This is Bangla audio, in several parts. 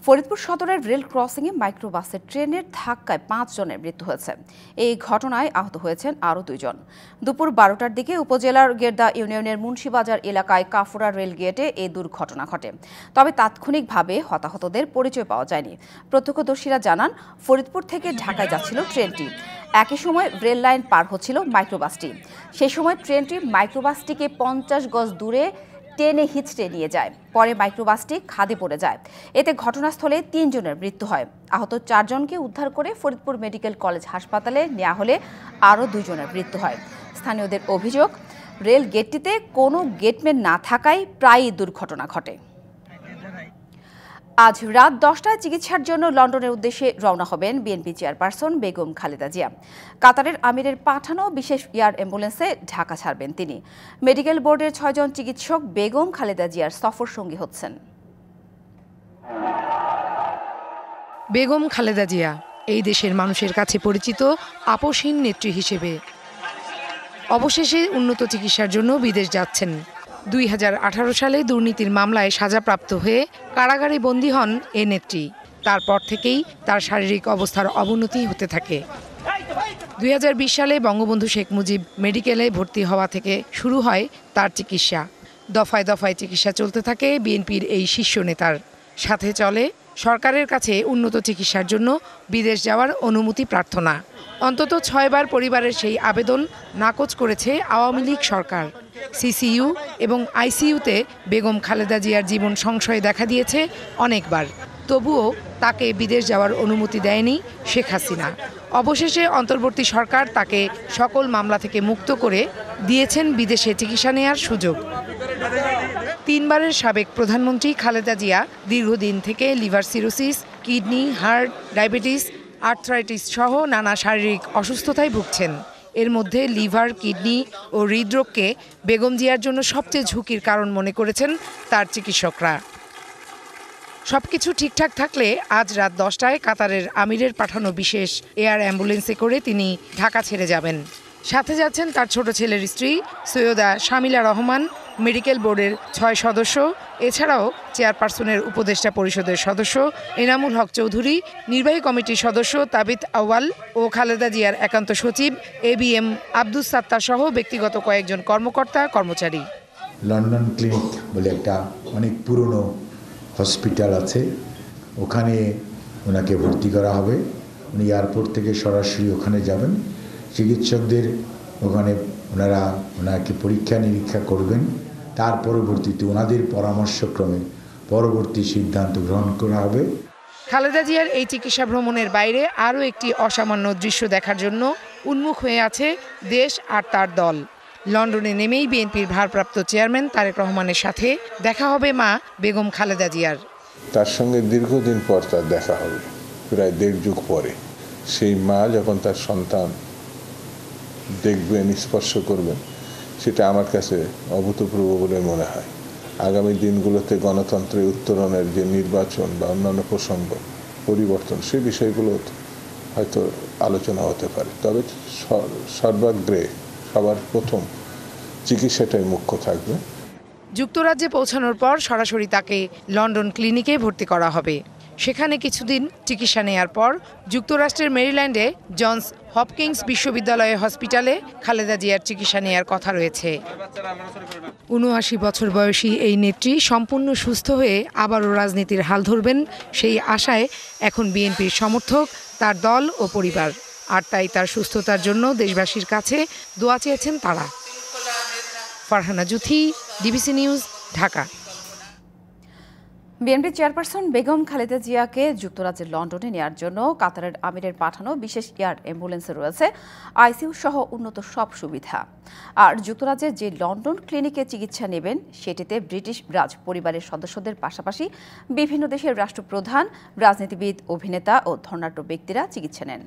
ফরিদপুর সদরের রেল ক্রসিংয়ে মাইক্রোবাসের ট্রেনের ধাক্কায় ৫ জনের মৃত্যু হয়েছে। এই ঘটনায় আহত হয়েছেন আরও ২ জন। দুপুর ১২টার দিকে উপজেলার গেরদা ইউনিয়নের মুন্সিবাজার এলাকায় কাফুরা রেল গেটে এই দুর্ঘটনা ঘটে। তবে তাৎক্ষণিকভাবে হতাহতদের পরিচয় পাওয়া যায়নি। প্রত্যক্ষদর্শীরা জানান, ফরিদপুর থেকে ঢাকায় যাচ্ছিল ট্রেনটি। একই সময় রেল লাইন পার হচ্ছিল মাইক্রোবাসটি। সেই সময় ট্রেনটি মাইক্রোবাসটিকে ৫০ গজ দূরে টেনে হিঁচড়ে নিয়ে যায়। পরে মাইক্রোবাসটি খাদে পড়ে যায়। এতে ঘটনাস্থলে ৩ জনের মৃত্যু হয়। আহত ৪ জনকে উদ্ধার করে ফরিদপুর মেডিকেল কলেজ হাসপাতালে নেওয়া হলে আরও ২ জনের মৃত্যু হয়। স্থানীয়দের অভিযোগ, রেল গেটটিতে কোনো গেটম্যান না থাকায় প্রায়ই দুর্ঘটনা ঘটে। আজ রাত 10টায় চিকিৎসার জন্য লন্ডনের উদ্দেশ্যে রওনা হবেন বিএনপি চেয়ারপারসন বেগম খালেদা জিয়া। কাতারের আমিরের পাঠানো বিশেষ এয়ার অ্যাম্বুলেন্সে ঢাকা ছাড়বেন তিনি। মেডিকেল বোর্ডের ৬ জন চিকিৎসক বেগম খালেদা জিয়ার সফর সঙ্গী হচ্ছেন। বেগম খালেদা জিয়া এই দেশের মানুষের কাছে পরিচিত আপসহীন নেত্রী হিসেবে অবশেষে উন্নত চিকিৎসার জন্য বিদেশ যাচ্ছেন। ২০১৮ সালে দুর্নীতির মামলায় সাজাপ্রাপ্ত হয়ে কারাগারে বন্দী হন এ নেত্রী। তারপর থেকেই তার শারীরিক অবস্থার অবনতি হতে থাকে। ২০২০ সালে বঙ্গবন্ধু শেখ মুজিব মেডিকেলে ভর্তি হওয়া থেকে শুরু হয় তার চিকিৎসা। দফায় দফায় চিকিৎসা চলতে থাকে বিএনপির এই শীর্ষ নেতার। সাথে চলে সরকারের কাছে উন্নত চিকিৎসার জন্য বিদেশ যাওয়ার অনুমতি প্রার্থনা। অন্তত ৬ বার পরিবারের সেই আবেদন নাকচ করেছে আওয়ামী লীগ সরকার। সিসিইউ এবং আইসিইউতে বেগম খালেদা জিয়ার জীবন সংশয়ে দেখা দিয়েছে অনেকবার। তবুও তাকে বিদেশ যাওয়ার অনুমতি দেয়নি শেখ হাসিনা। অবশেষে অন্তর্বর্তী সরকার তাকে সকল মামলা থেকে মুক্ত করে দিয়েছেন বিদেশে চিকিৎসা নেওয়ার সুযোগ। ৩ বারের সাবেক প্রধানমন্ত্রী খালেদা জিয়া দীর্ঘদিন থেকে liver cirrhosis, kidney, heart, diabetes, arthritis সহ নানা শারীরিক অসুস্থতায় ভুগছেন। এর মধ্যে লিভার, কিডনি ও হৃদরোগকে বেগম জিয়ার জন্য সবচেয়ে ঝুঁকির কারণ মনে করেছেন তার চিকিৎসকরা। সবকিছু ঠিকঠাক থাকলে আজ রাত 10টায় কাতারের আমিরের পাঠানো বিশেষ এয়ার অ্যাম্বুলেন্সে করে তিনি ঢাকা ছেড়ে যাবেন। সাথে যাচ্ছেন তার ছোট ছেলের স্ত্রী সৈয়দা শামিলা রহমান, মেডিকেল বোর্ডের ৬ সদস্য, এছাড়াও চেয়ারপারসনের উপদেষ্টা পরিষদের সদস্য এনামুল হক চৌধুরী, নির্বাহী কমিটির সদস্য তাবিত আউয়াল ও খালেদা জিয়ার একান্ত সচিব ABM আব্দুস সাত্তার সহ ব্যক্তিগত কয়েকজন কর্মকর্তা কর্মচারী। লন্ডন ক্লিনিক বলে একটা অনেক পুরনো হসপিটাল আছে, ওখানে ওনাকে ভর্তি করা হবে। উনি এয়ারপোর্ট থেকে সরাসরি ওখানে যাবেন। চিকিৎসকদের ওখানে ওনাকে পরীক্ষা নিরীক্ষা করবেন। তার পরবর্তীতে ওনাদের পরামর্শক্রমে পরবর্তী সিদ্ধান্ত গ্রহণ করা হবে। খালেদা জিয়ার এই চিকিৎসা ভ্রমণের বাইরে আরও একটি অসামান্য দৃশ্য দেখার জন্য উন্মুখ হয়ে আছে দেশ আর তার দল। লন্ডনে নেমেই বিএনপির ভারপ্রাপ্ত চেয়ারম্যান তারেক রহমানের সাথে দেখা হবে মা বেগম খালেদা জিয়ার। তার সঙ্গে দীর্ঘদিন পর তার দেখা হবে, প্রায় ১.৫ যুগ পরে। সেই মা যখন তার সন্তান দেখবেন, স্পর্শ করবেন, সেটা আমার কাছে অভূতপূর্ব বলে মনে হয়। আগামী দিনগুলোতে গণতন্ত্রের উত্তরণের যে নির্বাচন বা অন্যান্য প্রসঙ্গ, পরিবর্তন, সেই বিষয়গুলো হয়তো আলোচনা হতে পারে। তবে সর্বাগ্রে সবার প্রথম চিকিৎসাটাই মুখ্য থাকবে। যুক্তরাজ্যে পৌঁছানোর পর সরাসরি তাকে লন্ডন ক্লিনিকে ভর্তি করা হবে। সেখানে কিছুদিন চিকিৎসা নেয়ার পর যুক্তরাষ্ট্রের মেরিল্যান্ডে জনস হপকিন্স বিশ্ববিদ্যালয়ের হসপিটালে খালেদা জিয়ার চিকিৎসা নেয়ার কথা রয়েছে। ৭৯ বছর বয়সী এই নেত্রী সম্পূর্ণ সুস্থ হয়ে আবারও রাজনীতির হাল ধরবেন সেই আশায় এখন বিএনপির সমর্থক, তার দল ও পরিবার। আর তাই তার সুস্থতার জন্য দেশবাসীর কাছে দোয়া চেয়েছেন তারা। Farhana Juthi, DBC news, Dhaka. BNP chairperson Begum Khaleda জিয়াকে যুক্তরাজ্যের লন্ডনে নেওয়ার জন্য কাতারের আমিরের পাঠানো বিশেষ এয়ার অ্যাম্বুলেন্সে রয়েছে আইসিইউ সহ উন্নত সব সুবিধা। আর যুক্তরাজ্যের যে লন্ডন ক্লিনিকে চিকিৎসা নেবেন সেটিতে ব্রিটিশ রাজ পরিবারের সদস্যদের পাশাপাশি বিভিন্ন দেশের রাষ্ট্রপ্রধান, রাজনীতিবিদ, অভিনেতা ও ধনাঢ্য ব্যক্তিরা চিকিৎসা নেন।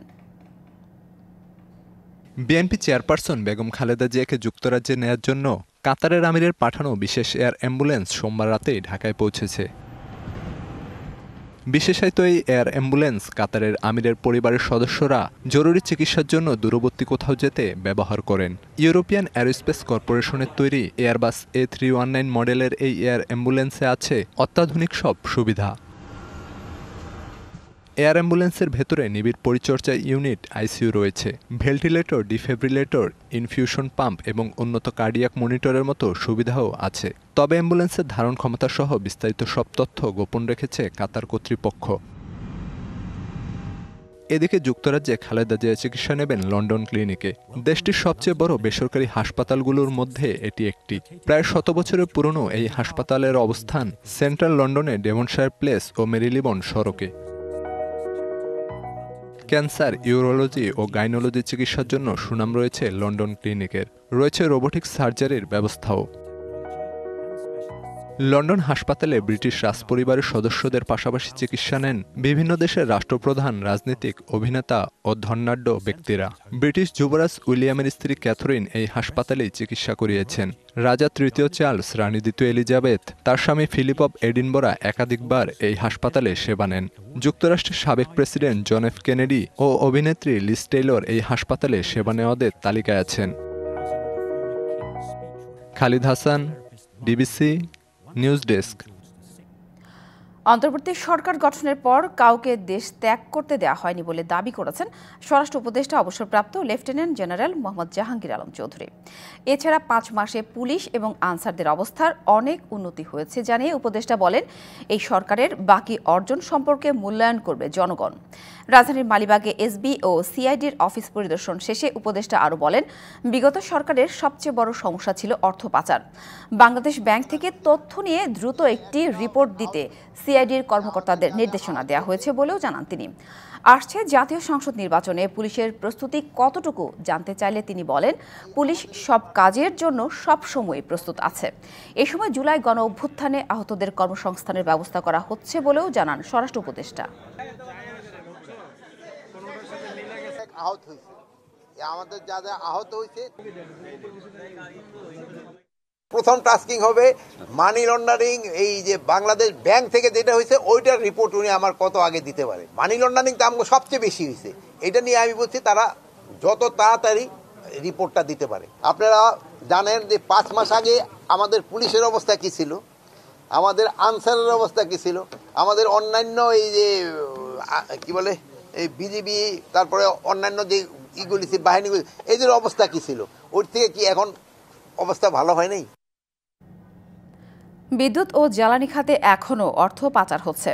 বিএনপি চেয়ারপারসন বেগম খালেদা জিয়াকে যুক্তরাজ্যে নেয়ার জন্য কাতারের আমিরের পাঠানো বিশেষ এয়ার অ্যাম্বুলেন্স সোমবার রাতেই ঢাকায় পৌঁছেছে। বিশেষায়িত এই এয়ার অ্যাম্বুলেন্স কাতারের আমিরের পরিবারের সদস্যরা জরুরি চিকিৎসার জন্য দূরবর্তী কোথাও যেতে ব্যবহার করেন। ইউরোপিয়ান এরোস্পেস কর্পোরেশনের তৈরি এয়ারবাস A319 মডেলের এই এয়ার অ্যাম্বুলেন্সে আছে অত্যাধুনিক সব সুবিধা। এয়ার অ্যাম্বুলেন্সের ভেতরে নিবিড় পরিচর্যা ইউনিট আইসিইউ রয়েছে, ভেন্টিলেটর, ডিফিব্রিলেটর, ইনফিউশন পাম্প এবং উন্নত কার্ডিয়াক মনিটরের মতো সুবিধাও আছে। তবে অ্যাম্বুলেন্সের ধারণ ক্ষমতা সহ বিস্তারিত সব তথ্য গোপন রেখেছে কাতার কর্তৃপক্ষ। এদিকে যুক্তরাজ্যে খালেদা জিয়া চিকিৎসা নেবেন লন্ডন ক্লিনিকে। দেশটির সবচেয়ে বড় বেসরকারি হাসপাতালগুলোর মধ্যে এটি একটি। প্রায় 100 বছরের পুরনো এই হাসপাতালের অবস্থান সেন্ট্রাল লন্ডনে ডেভনশায়ার প্লেস ও মেরিলিবন সড়কে। ক্যান্সার, ইউরোলজি ও গাইনোলজি চিকিৎসার জন্য সুনাম রয়েছে লন্ডন ক্লিনিকের। রয়েছে রোবোটিক সার্জারির ব্যবস্থাও। লন্ডন হাসপাতালে ব্রিটিশ রাজপরিবারের সদস্যদের পাশাপাশি চিকিৎসা নেন বিভিন্ন দেশের রাষ্ট্রপ্রধান, রাজনীতিক, অভিনেতা ও ধনাঢ্য ব্যক্তিরা। ব্রিটিশ যুবরাজ উইলিয়ামের স্ত্রী ক্যাথরিন এই হাসপাতালেই চিকিৎসা করিয়েছেন। রাজা তৃতীয় চার্লস, রানী দ্বিতীয় এলিজাবেথ, তার স্বামী ফিলিপ অব এডিনবরা একাধিকবার এই হাসপাতালে সেবা নেন। যুক্তরাষ্ট্রের সাবেক প্রেসিডেন্ট জন এফ কেনেডি ও অভিনেত্রী লিজ টেইলর এই হাসপাতালে সেবা নেওয়াদের তালিকায় আছেন। Khalid Hasan, DBC news desk. অন্তর্বর্তী সরকার গঠনের পর কাউকে দেশ ত্যাগ করতে দেওয়া হয়নি বলে দাবি করেছেন স্বরাষ্ট্র উপদেষ্টা অবসরপ্রাপ্ত লেফটেন্যান্ট জেনারেল মোহাম্মদ জাহাঙ্গীর আলম চৌধুরী। এছাড়া 5 মাসে পুলিশ এবং আনসারদের অবস্থার অনেক উন্নতি হয়েছে জানিয়ে উপদেষ্টা বলেন, এই সরকারের বাকি অর্জন সম্পর্কে মূল্যায়ন করবে জনগণ। রাজধানীর মালিবাগে এসবি ও সিআইডির অফিস পরিদর্শন শেষে উপদেষ্টা আরও বলেন, বিগত সরকারের সবচেয়ে বড় সমস্যা ছিল অর্থ পাচার। বাংলাদেশ ব্যাংক থেকে তথ্য নিয়ে দ্রুত একটি রিপোর্ট দিতে সিআইডির কর্মকর্তাদের নির্দেশনা দেওয়া হয়েছে বলেও জানান তিনি। আসছে জাতীয় সংসদ নির্বাচনে পুলিশের প্রস্তুতি কতটুকু জানতে চাইলে তিনি বলেন, পুলিশ সব কাজের জন্য সব সময় প্রস্তুত আছে। এ সময় জুলাই গণ অভ্যুত্থানে আহতদের কর্মসংস্থানের ব্যবস্থা করা হচ্ছে বলেও জানান স্বরাষ্ট্র উপদেষ্টা। আহত হয়েছে, আমাদের যারা আহত হয়েছে প্রথম টাস্কিং হবে মানি লন্ডারিং। এই যে বাংলাদেশ ব্যাংক থেকে যেটা হয়েছে ওইটার রিপোর্ট উনি আমার কত আগে দিতে পারে। মানি লন্ডারিং তো আমাকে সবচেয়ে বেশি হয়েছে, এটা নিয়ে আমি বলছি তারা যত তাড়াতাড়ি রিপোর্টটা দিতে পারে। আপনারা জানেন যে 5 মাস আগে আমাদের পুলিশের অবস্থা কি ছিল, আমাদের আনসারের অবস্থা কি ছিল, আমাদের অন্যান্য এই যে কি বলে এই বিজিবি, তারপরে অন্যান্য যে ইগুলি বাহিনীগুলি, এদের অবস্থা কি ছিল, ওর থেকে কি এখন অবস্থা ভালো হয় নাই? বিদ্যুৎ ও জ্বালানি খাতে এখনও অর্থ পাচার হচ্ছে,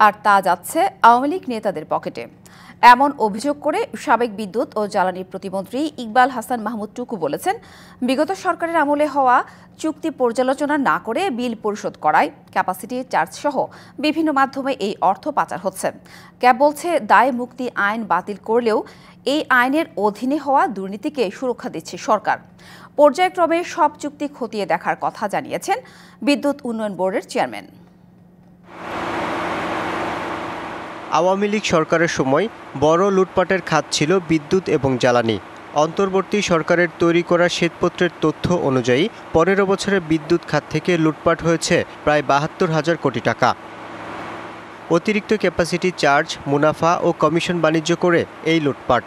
আর তা যাচ্ছে আওয়ামী লীগ নেতাদের পকেটে। এমন অভিযোগ করে সাবেক বিদ্যুৎ ও জ্বালানি প্রতিমন্ত্রী ইকবাল হাসান মাহমুদ টুকু বলেছেন, বিগত সরকারের আমলে হওয়া চুক্তি পর্যালোচনা না করে বিল পরিশোধ করায় ক্যাপাসিটি চার্জ সহ বিভিন্ন মাধ্যমে এই অর্থ পাচার হচ্ছে। ক্যাব বলছে, দায় মুক্তি আইন বাতিল করলেও এই আইনের অধীনে হওয়া দুর্নীতিকে সুরক্ষা দিচ্ছে সরকার। পর্যায়ক্রমে সব চুক্তি খতিয়ে দেখার কথা জানিয়েছেন বিদ্যুৎ উন্নয়ন বোর্ডের চেয়ারম্যান। আওয়ামী লীগ সরকারের সময় বড় লুটপাটের খাত ছিল বিদ্যুৎ এবং জ্বালানি। অন্তর্বর্তী সরকারের তৈরি করা শ্বেতপত্রের তথ্য অনুযায়ী 15 বছরে বিদ্যুৎ খাত থেকে লুটপাট হয়েছে প্রায় 72,000 কোটি টাকা। অতিরিক্ত ক্যাপাসিটি চার্জ, মুনাফা ও কমিশন বাণিজ্য করে এই লুটপাট।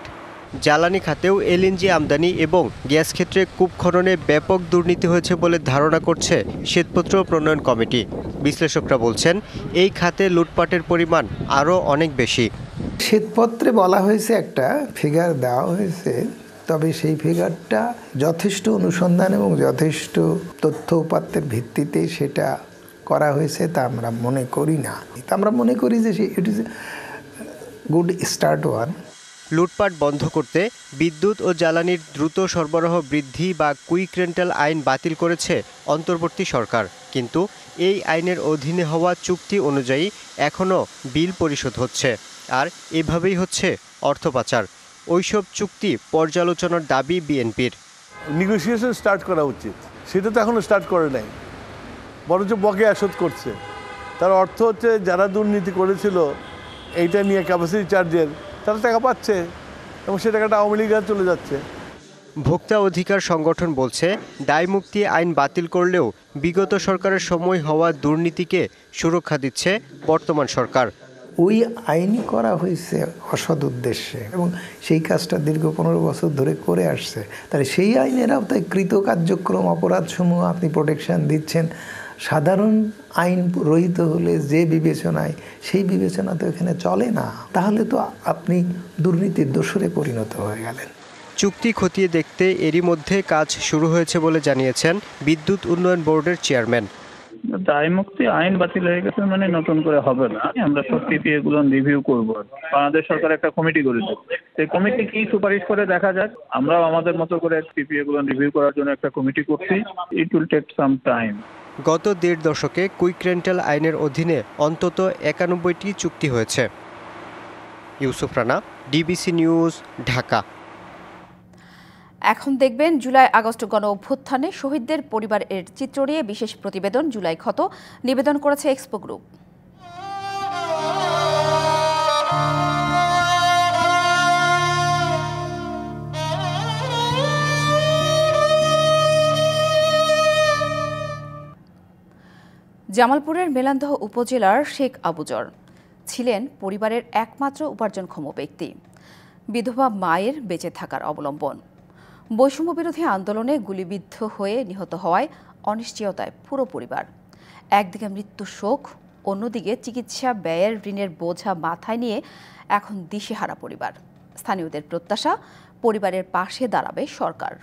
জ্বালানি খাতেও এলএনজি আমদানি এবং গ্যাস ক্ষেত্রে কূপ খননে ব্যাপক দুর্নীতি হয়েছে বলে ধারণা করছে শ্বেতপত্র প্রণয়ন কমিটি। বিশ্লেষকরা বলছেন, এই খাতে লুটপাটের পরিমাণ আরও অনেক বেশি। শ্বেতপত্রে বলা হয়েছে, একটা ফিগার দেওয়া হয়েছে, তবে সেই ফিগারটা যথেষ্ট অনুসন্ধান এবং যথেষ্ট তথ্য উপাত্তের ভিত্তিতে সেটা করা হয়েছে তা আমরা মনে করি না। আমরা মনে করি যে it is good start one. লুটপাট বন্ধ করতে বিদ্যুৎ ও জ্বালানির দ্রুত সরবরাহ বৃদ্ধি বা কুইক রেন্টাল আইন বাতিল করেছে অন্তর্বর্তী সরকার, কিন্তু এই আইনের অধীনে হওয়া চুক্তি অনুযায়ী এখনও বিল পরিশোধ হচ্ছে, আর এভাবেই হচ্ছে অর্থ পাচার। ওইসব চুক্তি পর্যালোচনার দাবি বিএনপির। নেগোসিয়েশন স্টার্ট করা উচিত, সেটা তো এখনও স্টার্ট করে নাই, বরঞ্চ বকেয়া শোধ করছে। তার অর্থ হচ্ছে যারা দুর্নীতি করেছিল এইটা নিয়ে ক্যাপাসিটি চার্জের, তারা টাকা পাচ্ছে এবং সে টাকাটা আওয়ামী লীগের চলে যাচ্ছে। ভোক্তা অধিকার সংগঠন বলছে, দায়মুক্তি আইন বাতিল করলেও বিগত সরকারের সময় হওয়া দুর্নীতিকে সুরক্ষা দিচ্ছে বর্তমান সরকার। ওই আইনই করা হয়েছে অসৎ উদ্দেশ্যে এবং সেই কাজটা দীর্ঘ 15 বছর ধরে করে আসছে। তাহলে সেই আইনের আওতায় কৃত কার্যক্রম অপরাধসমূহ আপনি প্রোটেকশন দিচ্ছেন, সাধারণ আইন রহিত হলে যে বিবেচনায়, সেই বিবেচনা তো এখানে চলে না। তাহলে তো আপনি দুর্নীতির দোসরে পরিণত হয়ে গেলেন। চুক্তি খতিয়ে দেখতে এরই মধ্যে কাজ শুরু হয়েছে বলে জানিয়েছেন বিদ্যুৎ উন্নয়ন বোর্ডের চেয়ারম্যান। দায়মুক্তি আইন বাতিল হয়ে গেছে মানে নতুন করে হবে না। আমরা সব পিপিএ গুলো রিভিউ করবো। বাংলাদেশ সরকার একটা কমিটি করেছে, সেই কমিটি কি সুপারিশ করে দেখা যাক। আমরাও আমাদের মতো করে পিপিএ গুলো রিভিউ করার জন্য একটা কমিটি করছি। It will take some time. গত 1.5 দশকে কুইক রেন্টাল আইনের অধীনে অন্তত 91টি চুক্তি হয়েছে। Yusuf Rana, DBC news, Dhaka. এখন দেখবেন জুলাই আগস্ট গণ অভ্যুত্থানে শহীদদের পরিবারের চিত্র নিয়ে বিশেষ প্রতিবেদন জুলাই ক্ষত, নিবেদন করেছে এক্সপো গ্রুপ। জামালপুরের মেলান্দহ উপজেলার শেখ আবুজর ছিলেন পরিবারের একমাত্র উপার্জনক্ষম ব্যক্তি, বিধবা মায়ের বেঁচে থাকার অবলম্বন। বৈষম্য বিরোধী আন্দোলনে গুলিবিদ্ধ হয়ে নিহত হওয়ায় অনিশ্চয়তায় পুরো পরিবার। একদিকে মৃত্যুর শোক, অন্যদিকে চিকিৎসা ব্যয়ের ঋণের বোঝা মাথায় নিয়ে এখন দিশেহারা পরিবার। স্থানীয়দের প্রত্যাশা, পরিবারের পাশে দাঁড়াবে সরকার।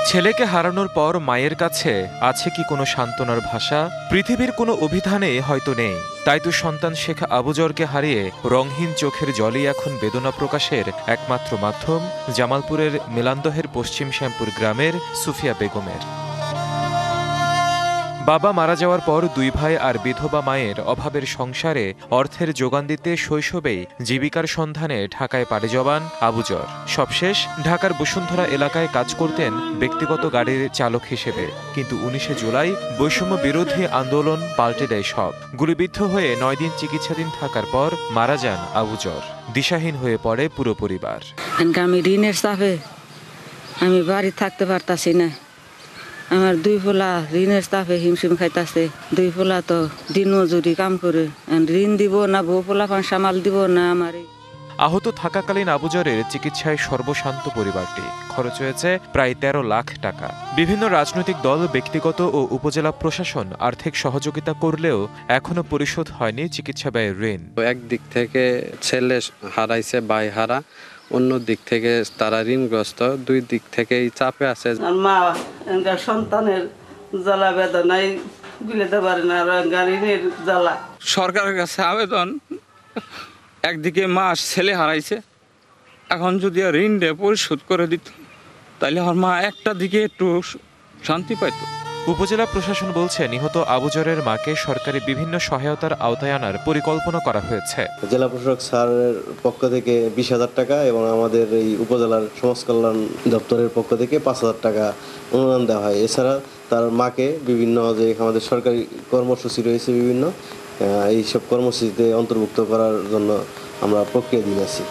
ছেলেকে হারানোর পর মায়ের কাছে আছে কি কোনো সান্ত্বনার ভাষা? পৃথিবীর কোনো অভিধানে হয়তো নেই। তাই তো সন্তান শেখ আবুজরকে হারিয়ে রংহীন চোখের জলই এখন বেদনা প্রকাশের একমাত্র মাধ্যম জামালপুরের মেলান্দহের পশ্চিম শ্যামপুর গ্রামের সুফিয়া বেগমের। বাবা মারা যাওয়ার পর 2 ভাই আর বিধবা মায়ের অভাবের সংসারে অর্থের যোগান দিতে শৈশবেই জীবিকার সন্ধানে ঢাকায় পাড়ি জমান আবুজর। সবশেষ ঢাকার বসুন্ধরা এলাকায় কাজ করতেন ব্যক্তিগত গাড়ির চালক হিসেবে। কিন্তু 19 জুলাই বৈষম্য বিরোধী আন্দোলন পাল্টে দেয় সব। গুলিবিদ্ধ হয়ে 9 দিন চিকিৎসাধীন থাকার পর মারা যান আবুজর। দিশাহীন হয়ে পড়ে পুরো পরিবার। আমি ঋণের চাপে আমি বাড়ি থাকতে পারতাছি না। আমার 2 পোলা ঋণের চাপে হিমশিম খাইতাছে। 2 পোলা তো দিন মজুরি কাম করে, ঋণ দিব না বউ পোলা পান সামাল দিব না। আমার আহত থাকাকালীন আবুজরের চিকিৎসায় সর্বশান্ত পরিবারটি। খরচ হয়েছে প্রায় 13 লাখ টাকা। বিভিন্ন রাজনৈতিক দল, ব্যক্তিগত ও উপজেলা প্রশাসন আর্থিক সহযোগিতা করলেও এখনো পরিশোধ হয়নি চিকিৎসা ব্যয়ের ঋণ। একদিক থেকে ছেলে হারাইছে, ভাই হারা, অন্য দিক থেকে তারা ঋণগ্রস্ত। 2 দিক থেকেই চাপে আছে। মা সন্তানের জ্বালা বেদনায় গুলাতে পারে না, ঋণের জ্বালা। সরকারের কাছে আবেদন, একদিকে মা ছেলে হারাইছে, এখন যদি ঋণটা পরিশোধ করে দিত তাহলে আমার মা একটা দিকে একটু শান্তি পাইত। উপজেলা প্রশাসন বলছে নিহত আবুজরের মাকে সরকারি বিভিন্ন সহায়তার আওতায় আনার পরিকল্পনা করা হয়েছে। জেলা প্রশাসক স্যারের পক্ষ থেকে 20,000 টাকা এবং আমাদের এই উপজেলার সমাজ কল্যাণ দপ্তরের পক্ষ থেকে 5,000 টাকা অনুদান দেওয়া হয়। এছাড়া তার মাকে বিভিন্ন যে আমাদের সরকারি কর্মসূচি রয়েছে, বিভিন্ন এইসব কর্মসূচিতে অন্তর্ভুক্ত করার জন্য আমরা প্রক্রিয়াধীন আছি।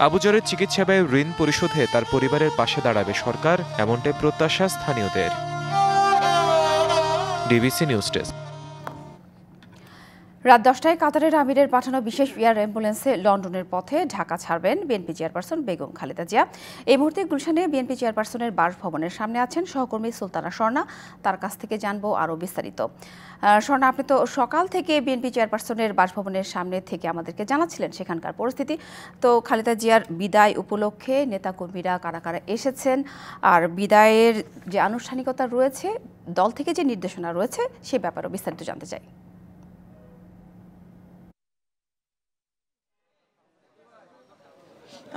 আবুজরের চিকিৎসা ব্যয় ঋণ পরিশোধে তার পরিবারের পাশে দাঁড়াবে সরকার, এমনটাই প্রত্যাশা স্থানীয়দের। DBC news desk. রাত 10টায় কাতারের আমিরের পাঠানো বিশেষ এয়ার অ্যাম্বুলেন্সে লন্ডনের পথে ঢাকা ছাড়বেন বিএনপি চেয়ারপারসন বেগম খালেদা জিয়া। এই মুহূর্তে গুলশানে বিএনপি চেয়ারপারসনের বাসভবনের সামনে আছেন সহকর্মী সুলতানা স্বর্ণা। তার কাছ থেকে জানবো আরও বিস্তারিত। স্বর্ণা, আপনি তো সকাল থেকে বিএনপি চেয়ারপারসনের বাসভবনের সামনে থেকে আমাদেরকে জানাচ্ছিলেন সেখানকার পরিস্থিতি। তো খালেদা জিয়ার বিদায় উপলক্ষে নেতাকর্মীরা কারা কারা এসেছেন, আর বিদায়ের যে আনুষ্ঠানিকতা রয়েছে, দল থেকে যে নির্দেশনা রয়েছে, সে ব্যাপারেও বিস্তারিত জানতে চাই।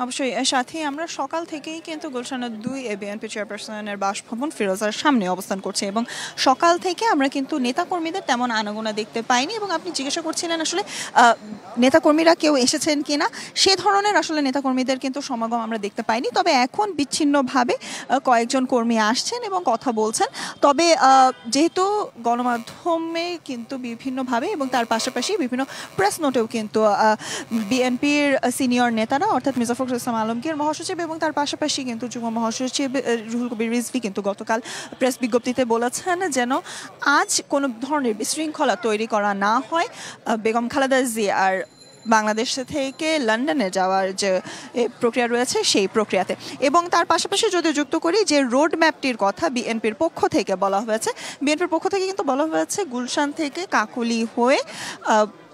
অবশ্যই, সাথে আমরা সকাল থেকেই কিন্তু গুলশানের 2 বিএনপি চেয়ারপারসনের বাসভবন ফিরোজার সামনে অবস্থান করছি এবং সকাল থেকে আমরা কিন্তু নেতাকর্মীদের তেমন আনাগোনা দেখতে পাইনি। এবং আপনি জিজ্ঞাসা করছিলেন আসলে নেতাকর্মীরা কেউ এসেছেন কিনা, সে ধরনের আসলে নেতাকর্মীদের কিন্তু সমাগম আমরা দেখতে পাইনি। তবে এখন বিচ্ছিন্নভাবে কয়েকজন কর্মী আসছেন এবং কথা বলছেন। তবে যেহেতু গণমাধ্যমে কিন্তু বিভিন্নভাবে এবং তার পাশাপাশি বিভিন্ন প্রেস নোটেও কিন্তু বিএনপির সিনিয়র নেতারা অর্থাৎ মির্জা ফখরুল ইসলাম আলমগীর মহাসচিব এবং তার পাশাপাশি কিন্তু যুগ্ম মহাসচিব রুহুল কবির রিজভী কিন্তু গতকাল প্রেস বিজ্ঞপ্তিতে বলেছেন যেন আজ কোনো ধরনের বিশৃঙ্খলা তৈরি করা না হয়। বেগম খালেদা জিয়ার বাংলাদেশ থেকে লন্ডনে যাওয়ার যে প্রক্রিয়া রয়েছে সেই প্রক্রিয়াতে। এবং তার পাশাপাশি যদি যুক্ত করি যে রোড ম্যাপটির কথা বিএনপির পক্ষ থেকে বলা হয়েছে, বিএনপির পক্ষ থেকে কিন্তু বলা হয়েছে গুলশান থেকে কাকলী হয়ে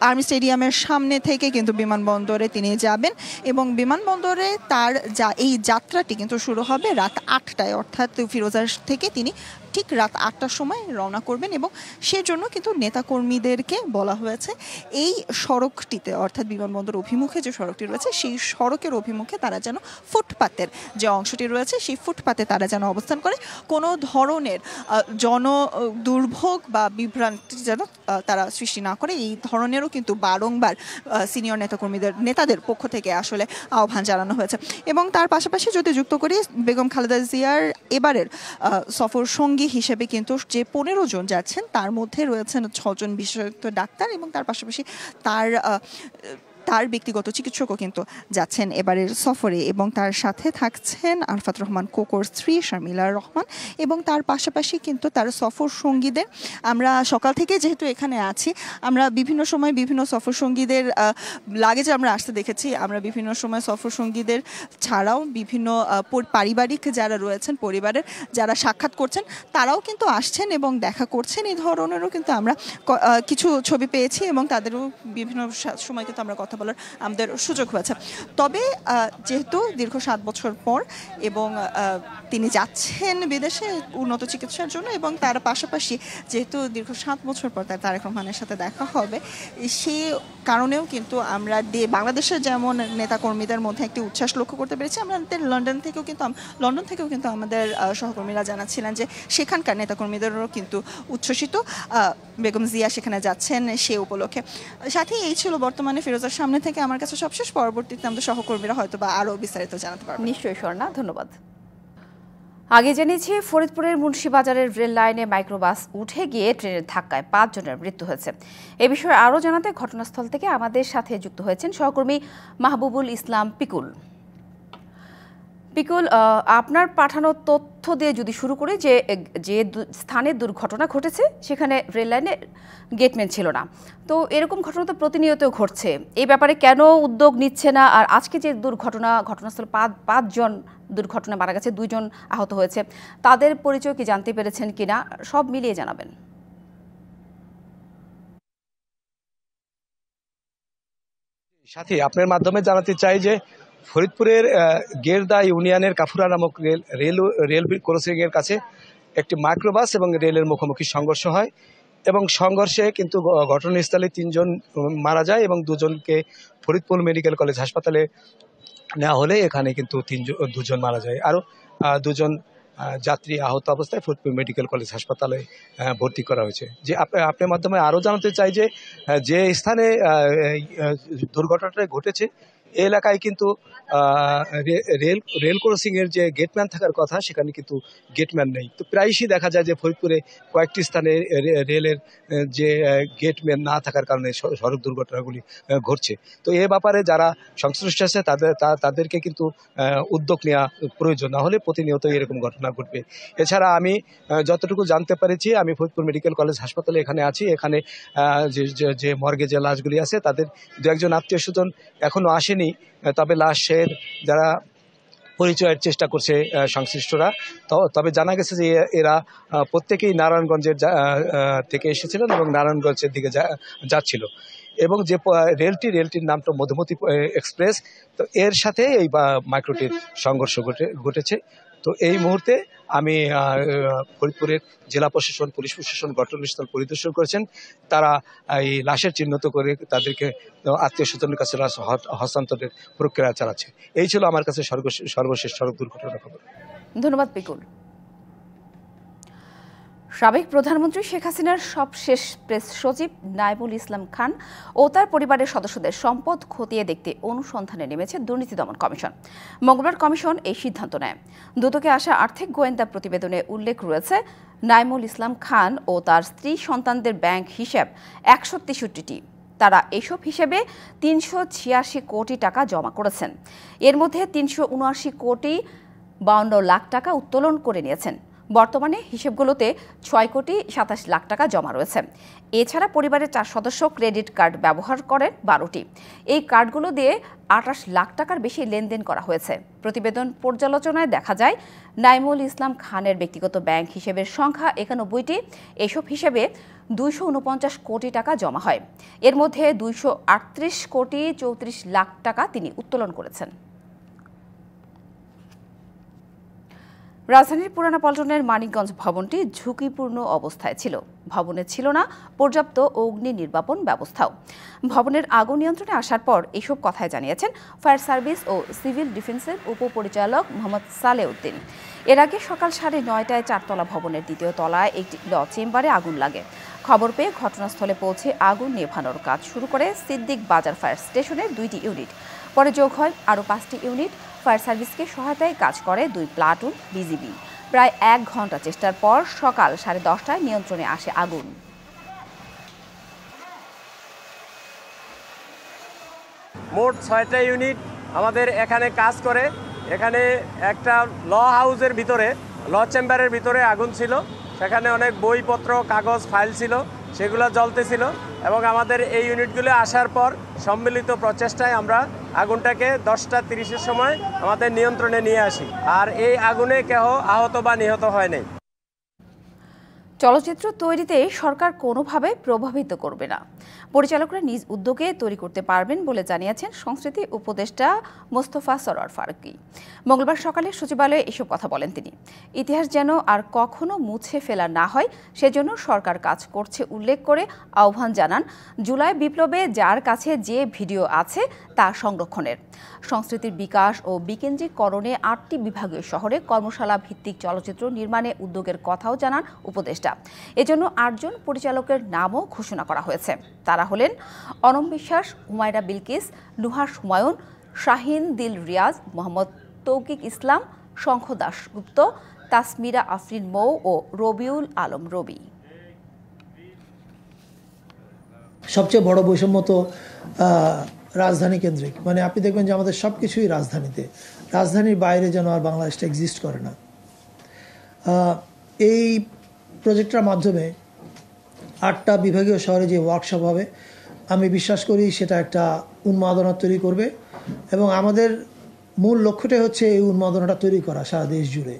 আর্মি স্টেডিয়ামের সামনে থেকে কিন্তু বিমানবন্দরে তিনি যাবেন এবং বিমানবন্দরে তার এই যাত্রাটি কিন্তু শুরু হবে রাত 8টায়, অর্থাৎ ফিরোজার থেকে তিনি ঠিক রাত 8টার সময় রওনা করবেন। এবং সেজন্য কিন্তু নেতাকর্মীদেরকে বলা হয়েছে এই সড়কটিতে, অর্থাৎ বিমানবন্দর অভিমুখে যে সড়কটি রয়েছে সেই সড়কের অভিমুখে তারা যেন ফুটপাতের যে অংশটি রয়েছে সেই ফুটপাতে তারা যেন অবস্থান করে, কোনো ধরনের জন দুর্ভোগ বা বিভ্রান্তি যেন তারা সৃষ্টি না করে, এই ধরনেরও কিন্তু বারংবার সিনিয়র নেতাদের পক্ষ থেকে আসলে আহ্বান জানানো হয়েছে। এবং তার পাশাপাশি যদি যুক্ত করি বেগম খালেদা জিয়ার এবারের সফর সঙ্গী হিসেবে কিন্তু যে 15 জন যাচ্ছেন তার মধ্যে রয়েছেন 6 জন বিশেষজ্ঞ ডাক্তার এবং তার পাশাপাশি তার ব্যক্তিগত চিকিৎসকও কিন্তু যাচ্ছেন এবারের সফরে। এবং তার সাথে থাকছেন আরফাত রহমান কোকোর স্ত্রী শামিলা রহমান এবং তার পাশাপাশি কিন্তু তার সফর সঙ্গীদের, আমরা সকাল থেকে যেহেতু এখানে আছি আমরা বিভিন্ন সময় বিভিন্ন সফর সঙ্গীদের লাগেজে আমরা আসতে দেখেছি, আমরা বিভিন্ন সময় সফর সঙ্গীদের ছাড়াও বিভিন্ন পারিবারিক যারা রয়েছেন, পরিবারের যারা সাক্ষাৎ করছেন তারাও কিন্তু আসছেন এবং দেখা করছেন। এই ধরনেরও কিন্তু আমরা কিছু ছবি পেয়েছি এবং তাদেরও বিভিন্ন সময় কিন্তু আমরা কথা বলার আমাদের সুযোগ হয়েছে। তবে যেহেতু দীর্ঘ 7 বছর পর এবং তিনি যাচ্ছেন বিদেশে উন্নত চিকিৎসার জন্য এবং তার পাশাপাশি যেহেতু দীর্ঘ 7 বছর পর তারেক রহমানের সাথে দেখা হবে, সেই কারণেও কিন্তু আমরা বাংলাদেশের যেমন নেতাকর্মীদের মধ্যে একটি উচ্ছ্বাস লক্ষ্য করতে পেরেছি। আমাদের লন্ডন থেকেও কিন্তু আমাদের সহকর্মীরা জানাচ্ছিলেন যে সেখানকার নেতাকর্মীদেরও কিন্তু উচ্ছ্বসিত, বেগম জিয়া সেখানে যাচ্ছেন সে উপলক্ষে। সাথে এই ছিল বর্তমানে ফিরোজার সামনে থেকে আমার কাছে সবশেষ। পরবর্তীতে আমাদের সহকর্মীরা হয়তো বা আরও বিস্তারিত জানাতে পারবেন। নিশ্চয়ই স্বর্ণা, ধন্যবাদ। আগে জেনেছি ফরিদপুরের মুন্সিবাজারের রেল লাইনে মাইক্রোবাস উঠে গিয়ে ট্রেনের ধাক্কায় 5 জনের মৃত্যু হয়েছে। এ বিষয়ে আরও জানাতে ঘটনাস্থল থেকে আমাদের সাথে যুক্ত হয়েছেন সহকর্মী মাহবুবুল ইসলাম পিকুল। পিকুল, আপনার পাঠানো তথ্য দিয়ে যদি শুরু করি, যে স্থানে দুর্ঘটনা ঘটেছে সেখানে রেল লাইনে গেটম্যান ছিল না, তো এরকম ঘটনা তো প্রতিনিয়ত ঘটছে, এই ব্যাপারে কেন উদ্যোগ নিচ্ছে না? আর আজকে যে ঘটনাস্থলে 5 জন দুর্ঘটনা মারা গেছে, 2 জন আহত হয়েছে, তাদের পরিচয় কি জানতে পেরেছেন কিনা, সব মিলিয়ে জানাবেন। সাথী, আপনার মাধ্যমে জানাতে চাই যে ফরিদপুরের গেরদা ইউনিয়নের কাফুরা নামক রেল ক্রসিং এর কাছে একটি মাইক্রোবাস এবং রেলের মুখোমুখি সংঘর্ষ হয় এবং সংঘর্ষে কিন্তু ঘটনাস্থলে 3 জন মারা যায় এবং 2 জনকে ফরিদপুর মেডিকেল কলেজ হাসপাতালে নেওয়া হলে এখানে কিন্তু 2 জন মারা যায়। আরও 2 জন যাত্রী আহত অবস্থায় ফরিদপুর মেডিকেল কলেজ হাসপাতালে ভর্তি করা হয়েছে। যে আপনার মাধ্যমে আরও জানাতে চাই যে স্থানে দুর্ঘটনাটা ঘটেছে এই এলাকায় কিন্তু রেল ক্রসিং এর যে গেটম্যান থাকার কথা সেখানে কিন্তু গেটম্যান নেই। তো প্রায়শই দেখা যায় যে ফরিদপুরে কয়েকটি স্থানে রেলের যে গেটম্যান না থাকার কারণে সড়ক দুর্ঘটনাগুলি ঘটছে। তো এ ব্যাপারে যারা সংশ্লিষ্ট আছে তাদেরকে কিন্তু উদ্যোগ নেওয়া প্রয়োজন, না হলে প্রতিনিয়ত এরকম ঘটনা ঘটবে। এছাড়া আমি যতটুকু জানতে পেরেছি, আমি ফরিদপুর মেডিকেল কলেজ হাসপাতালে এখানে আছি, এখানে যে মর্গে যে লাশগুলি আছে তাদের 2-1 আত্মীয় স্বজন এখনো আসেনি, তবে লাশের যারা পরিচয়ের চেষ্টা করছে সংশ্লিষ্টরা। তবে জানা গেছে যে এরা প্রত্যেকেই নারায়ণগঞ্জের থেকে এসেছিলেন এবং নারায়ণগঞ্জের দিকে যাচ্ছিল এবং যে রেলটির নামটা মধুমতি এক্সপ্রেস। তো এর সাথে এই মাইক্রোটির সংঘর্ষ ঘটেছে। তো এই মুহূর্তে আমি ফরিদপুরের জেলা প্রশাসন, পুলিশ প্রশাসন ঘটনাস্থল পরিদর্শন করেছেন। তারা এই লাশের চিহ্নিত করে তাদেরকে আত্মীয় স্বজনের কাছে হস্তান্তরের প্রক্রিয়া চালাচ্ছে। এই ছিল আমার কাছে সর্বশেষ সড়ক দুর্ঘটনার খবর। ধন্যবাদ পিকুল। সাবেক প্রধানমন্ত্রী শেখ হাসিনার সবশেষ প্রেস সচিব নাইমুল ইসলাম খান ও তার পরিবারের সদস্যদের সম্পদ খতিয়ে দেখতে অনুসন্ধানে নেমেছে দুর্নীতি দমন কমিশন। মঙ্গলবার কমিশন এই সিদ্ধান্ত নেয়। দুদকে আসা আর্থিক গোয়েন্দা প্রতিবেদনে উল্লেখ রয়েছে, নাইমুল ইসলাম খান ও তার স্ত্রী সন্তানদের ব্যাংক হিসাব 163টি। তারা এসব হিসেবে 386 কোটি টাকা জমা করেছেন। এর মধ্যে 379 কোটি 52 লাখ টাকা উত্তোলন করে নিয়েছেন। বর্তমানে হিসেবগুলোতে ৬,২৭ লাখ টাকা জমা রয়েছে। এছাড়া পরিবারের 4 সদস্য ক্রেডিট কার্ড ব্যবহার করেন 12টি। এই কার্ডগুলো দিয়ে 28 লাখ টাকার বেশি লেনদেন করা হয়েছে। প্রতিবেদন পর্যালোচনায় দেখা যায় নাইমুল ইসলাম খানের ব্যক্তিগত ব্যাংক হিসেবের সংখ্যা 91টি। এসব হিসেবে 249 কোটি টাকা জমা হয়। এর মধ্যে 238 কোটি 34 লাখ টাকা তিনি উত্তোলন করেছেন। রাজধানীর পুরানা পল্টনের মানিকগঞ্জ ভবনটি ঝুঁকিপূর্ণ অবস্থায় ছিল। ভবনে ছিল না পর্যাপ্ত অগ্নি নির্বাপন ব্যবস্থাও। ভবনের আগুন নিয়ন্ত্রণে আসার পর এসব কথাই জানিয়েছেন ফায়ার সার্ভিস ও সিভিল ডিফেন্সের উপপরিচালক মোহাম্মদ সালেউদ্দিন। এর আগে সকাল 9:30টায় 4তলা ভবনের 2য় তলায় একটি ল চেম্বারে আগুন লাগে। খবর পেয়ে ঘটনাস্থলে পৌঁছে আগুন নেভানোর কাজ শুরু করে সিদ্দিক বাজার ফায়ার স্টেশনের 2টি ইউনিট। পরে যোগ হয় আরও 5টি ইউনিট। ফায়ার সার্ভিসকে সহায়তায় কাজ করে 2 প্লাটুন বিজিবি। প্রায় 1 ঘন্টা চেষ্টার পর সকাল 10:30টায় নিয়ন্ত্রণে আসে আগুন। মোট 6টা ইউনিট আমাদের এখানে কাজ করে। এখানে একটা ল হাউসের ভিতরে, ল চেম্বারের ভিতরে আগুন ছিল। সেখানে অনেক বইপত্র, কাগজ, ফাইল ছিল, সেগুলো জ্বলতেছিল। এবং আমাদের এই ইউনিটগুলো আসার পর সম্মিলিত প্রচেষ্টায় আমরা আগুনটাকে 10:30-এর সময় আমাদের নিয়ন্ত্রণে নিয়ে আসি। আর এই আগুনে কেহ আহত বা নিহত হয় নাই। চলচ্চিত্র তৈরিতে সরকার কোনোভাবে প্রভাবিত করবে না। পরিচালকরা নিজ উদ্যোগে তৈরি করতে পারবেন বলে জানিয়েছেন সংস্কৃতি উপদেষ্টা মোস্তফা সরোয়ার ফারুকী। মঙ্গলবার সকালে সচিবালয়ে এসব কথা বলেন তিনি। ইতিহাস যেন আর কখনো মুছে ফেলা না হয় সেজন্য সরকার কাজ করছে উল্লেখ করে আহ্বান জানান জুলাই বিপ্লবে যার কাছে যে ভিডিও আছে তা সংরক্ষণের। সংস্কৃতির বিকাশ ও বিকেন্দ্রীকরণে 8টি বিভাগীয় শহরে কর্মশালা ভিত্তিক চলচ্চিত্র নির্মাণে উদ্যোগের কথাও জানান উপদেষ্টা। এজন্য 8 জন পরিচালকের নামও ঘোষণা করা হয়েছে। তারা হলেন অনম বিশ্বাস, হুমায়রা বিলকিস, নুহাস হুমায়ুন, শাহিন দিল রিয়াজ, মোহাম্মদ তৌকিক ইসলাম, শঙ্খ দাশগুপ্ত, তাসমিরা আফরিন মৌ ও রবিউল আলম রবি। সবচেয়ে বড় বৈষম্য তো রাজধানী কেন্দ্রিক। মানে আপনি দেখবেন যে আমাদের সব কিছুই রাজধানীতে, রাজধানীর বাইরে যেন আর বাংলাদেশটা এক্সিস্ট করে না। এই প্রজেক্টটার মাধ্যমে 8টা বিভাগীয় শহরে যে ওয়ার্কশপ হবে, আমি বিশ্বাস করি সেটা একটা উন্মাদনা তৈরি করবে এবং আমাদের মূল লক্ষ্যটাই হচ্ছে এই উন্মাদনাটা তৈরি করা সারা দেশ জুড়ে।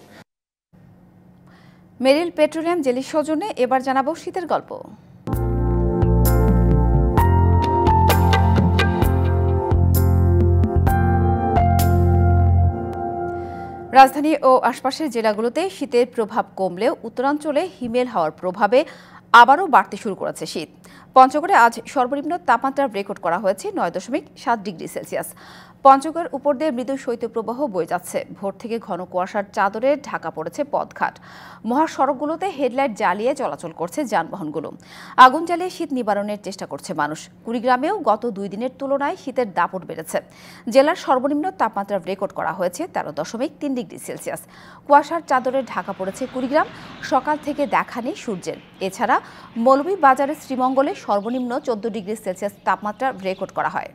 মেরিল পেট্রোলিয়াম জেলির সৌজন্যে এবার জানাবো শীতের গল্প। রাজধানী ও আশপাশের জেলাগুলোতে শীতের প্রভাব কমলেও উত্তরাঞ্চলে হিমেল হাওয়ার প্রভাবে আবারও বাড়তে শুরু করেছে শীত। পঞ্চগড়ে আজ সর্বনিম্ন তাপমাত্রা রেকর্ড করা হয়েছে 9.7 ডিগ্রি সেলসিয়াস। পঞ্চগড় উপর দিয়ে মৃদু শৈত্যপ্রবাহ বয়ে যাচ্ছে। ভোর থেকে ঘন কুয়াশার চাদরে ঢাকা পড়েছে পথঘাট। মহাসড়কগুলোতে হেডলাইট জ্বালিয়ে চলাচল করছে যানবাহনগুলো। আগুন জ্বালিয়ে শীত নিবারণের চেষ্টা করছে মানুষ। কুড়িগ্রামেও গত 2 দিনের তুলনায় শীতের দাপট বেড়েছে। জেলার সর্বনিম্ন তাপমাত্রা রেকর্ড করা হয়েছে 13.3 ডিগ্রি সেলসিয়াস। কুয়াশার চাদরে ঢাকা পড়েছে কুড়িগ্রাম। সকাল থেকে দেখা নেই সূর্যের। এছাড়া মৌলভীবাজারের শ্রীমঙ্গলে সর্বনিম্ন 14 ডিগ্রি সেলসিয়াস তাপমাত্রা রেকর্ড করা হয়।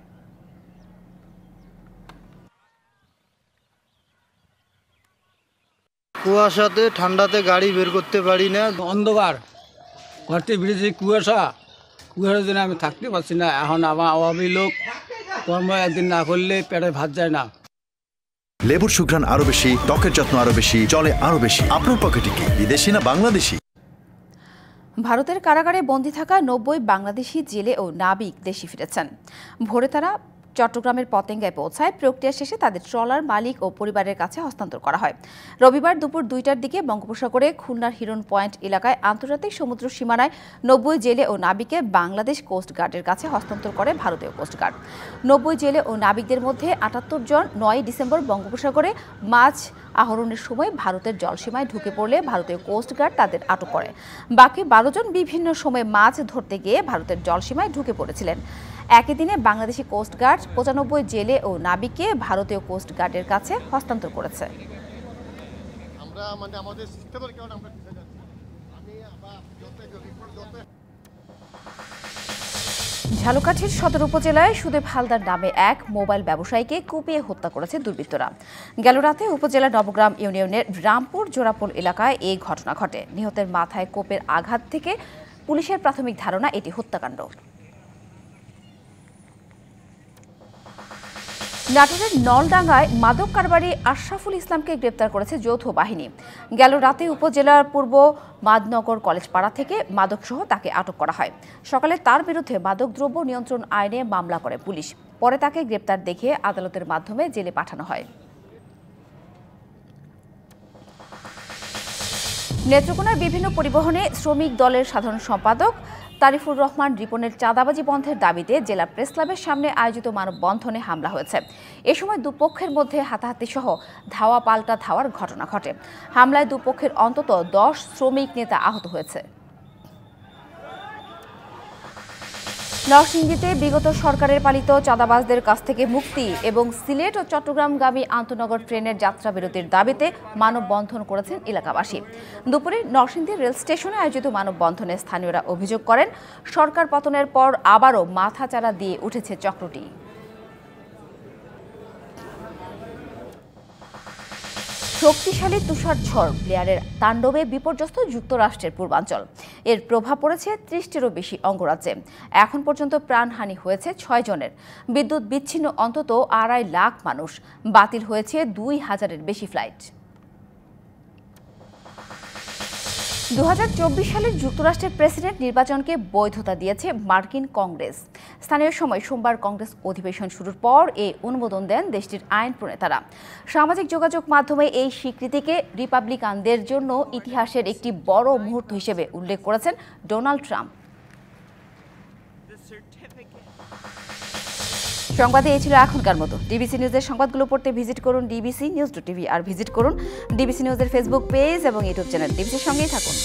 কুয়াশাতে ঠান্ডাতে গাড়ি বের করতে পারি না, অন্ধকার ঘরতে বেরিয়েছে কুয়াশা জন্য আমি থাকতে পারছি না। এখন আমার আওয়ামী লোক কর্ম একদিন না করলে পেটে ভাত যায় না। লেবুর সুঘ্রাণ আরো বেশি, ত্বকের যত্ন আরো বেশি, চলে আরো বেশি। আপনার পকেটে কি বিদেশি না বাংলাদেশি? ভারতের কারাগারে বন্দী থাকা 90 বাংলাদেশি জেলে ও নাবিক দেশে ফিরেছেন। ভোরে তারা চট্টগ্রামের পতেঙ্গায় পৌঁছায়। প্রক্রিয়া শেষে তাদের ট্রলার মালিক ও পরিবারের কাছে হস্তান্তর করা হয়। রবিবার দুপুর 2টার দিকে বঙ্গোপসাগরে খুলনার হিরন পয়েন্ট এলাকায় আন্তর্জাতিক সমুদ্র সীমানায় 90 জেলে ও নাবিককে বাংলাদেশ কোস্ট গার্ডের কাছে হস্তান্তর করে ভারতীয় কোস্টগার্ড। 90 জেলে ও নাবিকদের মধ্যে 78 জন 9 ডিসেম্বর বঙ্গোপসাগরে মাছ আহরণের সময় ভারতের জলসীমায় ঢুকে পড়লে ভারতীয় কোস্টগার্ড তাদের আটক করে। বাকি 12 জন বিভিন্ন সময় মাছ ধরতে গিয়ে ভারতের জলসীমায় ঢুকে পড়েছিলেন। একই দিনে বাংলাদেশি কোস্টগার্ড 95 জেলে ও নাবিককে ভারতীয় কোস্টগার্ডের কাছে হস্তান্তর করেছে। ঝালকাঠির সদর উপজেলায় সুদেব হালদার নামে এক মোবাইল ব্যবসায়ীকে কুপিয়ে হত্যা করেছে দুর্বৃত্তরা। গেল রাতে উপজেলার নবগ্রাম ইউনিয়নের রামপুর জোড়াপোল এলাকায় এই ঘটনা ঘটে। নিহতের মাথায় কোপের আঘাত থেকে পুলিশের প্রাথমিক ধারণা এটি হত্যাকাণ্ড। নাটোরের নলডাঙ্গায় মাদক কারবারি আশরাফুল ইসলামকে গ্রেপ্তার করেছে যৌথ বাহিনী। গেল রাতে উপজেলার পূর্ব মাদনগর কলেজ পাড়া থেকে মাদকসহ তাকে আটক করা হয়। সকালে তার বিরুদ্ধে মাদকদ্রব্য নিয়ন্ত্রণ আইনে মামলা করে পুলিশ। পরে তাকে গ্রেপ্তার দেখিয়ে আদালতের মাধ্যমে জেলে পাঠানো হয়। নেত্রকোনার বিভিন্ন পরিবহনে শ্রমিক দলের সাধারণ সম্পাদক তারিফুর রহমান রিপনের চাঁদাবাজি বন্ধের দাবিতে জেলা প্রেস ক্লাবের সামনে আয়োজিত মানববন্ধনে হামলা হয়েছে। এ সময় দুপক্ষের মধ্যে হাতাহাতি সহ ধাওয়া পাল্টা ধাওয়ার ঘটনা ঘটে। হামলায় দুপক্ষের অন্তত 10 শ্রমিক নেতা আহত হয়েছে। নরসিংদীতে বিগত সরকারের পালিত চাঁদাবাজদের কাছ থেকে মুক্তি এবং সিলেট ও চট্টগ্রামগামী আন্তনগর ট্রেনের যাত্রা বিরতির দাবিতে মানববন্ধন করেছেন এলাকাবাসী। দুপুরে নরসিংদী রেল স্টেশনে আয়োজিত মানববন্ধনে স্থানীয়রা অভিযোগ করেন, সরকার পতনের পর আবারও মাথাচাড়া দিয়ে উঠেছে চক্রটি। শক্তিশালী তুষার ঝড় ব্লেয়ারের তাণ্ডবে বিপর্যস্ত যুক্তরাষ্ট্রের পূর্বাঞ্চল। এর প্রভাব পড়েছে 30টিরও বেশি অঙ্গরাজ্যে। এখন পর্যন্ত প্রাণহানি হয়েছে 6 জনের। বিদ্যুৎ বিচ্ছিন্ন অন্তত 2.5 লাখ মানুষ। বাতিল হয়েছে 2000-এর বেশি ফ্লাইট। 2024 সালের যুক্তরাষ্ট্রের প্রেসিডেন্ট নির্বাচনকে বৈধতা দিয়েছে মার্কিন কংগ্রেস। স্থানীয় সময় সোমবার কংগ্রেস অধিবেশন শুরুর পর এই অনুমোদন দেন দেশটির আইন প্রণেতারা। সামাজিক যোগাযোগ মাধ্যমে এই স্বীকৃতিকে রিপাবলিকানদের জন্য ইতিহাসের একটি বড় মুহূর্ত হিসেবে উল্লেখ করেছেন ডোনাল্ড ট্রাম্প। সংবাদে এই ছিল এখনকার মতো। ডিবিসি নিউজের সংবাদগুলো পড়তে ভিজিট করুন dbcnews.tv আর ভিজিট করুন ডিবিসি নিউজের ফেসবুক পেজ এবং ইউটিউব চ্যানেল। ডিবিসির সঙ্গেই থাকুন।